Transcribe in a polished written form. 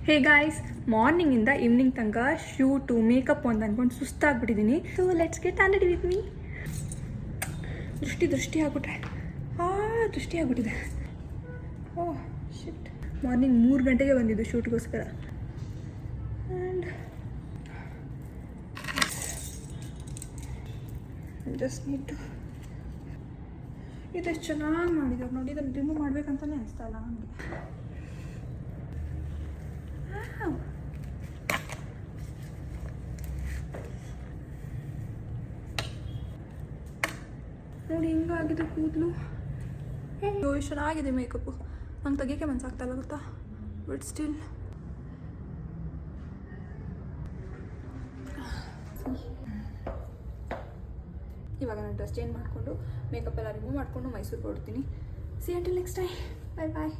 ಹೇ guys, ಮಾರ್ನಿಂಗಿಂದ evening ತನಕ shoot makeup ಅಂತ ಅಂದ್ಕೊಂಡು ಸುಸ್ತಾಗ್ಬಿಟ್ಟಿದ್ದೀನಿ. So let's get on ready with me. ದೃಷ್ಟಿ ಆಗ್ಬಿಟ್ರೆ ದೃಷ್ಟಿ ಆಗ್ಬಿಟ್ಟಿದೆ. ಓಹ್ ಶಿಟ್, ಮಾರ್ನಿಂಗ್ 3 ಗಂಟೆಗೆ ಬಂದಿದ್ದು ಶೂಟ್ಗೋಸ್ಕರ. ಆ್ಯಂಡ್ ಜಸ್ಟ್ ನೀಡ್ ಟು ಇದೆಷ್ಟು ಚೆನ್ನಾಗಿ ಮಾಡಿದ್ದಾರೆ ನೋಡಿ. ಇದನ್ನು ರಿಮೂವ್ ಮಾಡಬೇಕಂತಲೇ ಅನಿಸ್ತಾ ಇಲ್ಲ ನನಗೆ. ನೋಡಿ ಹಿಂಗಾಗಿದೆ ಕೂದಲು. ಎಷ್ಟು ಚೆನ್ನಾಗಿದೆ ಮೇಕಪ್ಪು. ನಂಗೆ ತೆಗಿಯೋಕ್ಕೆ ಮನಸ್ಸಾಗ್ತಾ ಇಲ್ಲ ಗೊತ್ತಾ, ಬಟ್ ಸ್ಟಿಲ್ ಇವಾಗ ನಾನು ಡ್ರೆಸ್ ಚೇಂಜ್ ಮಾಡಿಕೊಂಡು ಮೇಕಪ್ ಎಲ್ಲ ರಿಮೂವ್ ಮಾಡಿಕೊಂಡು ಮೈಸೂರಿಗೆ ಹೊರಡ್ತೀನಿ. See until next time. Bye ಬಾಯ್.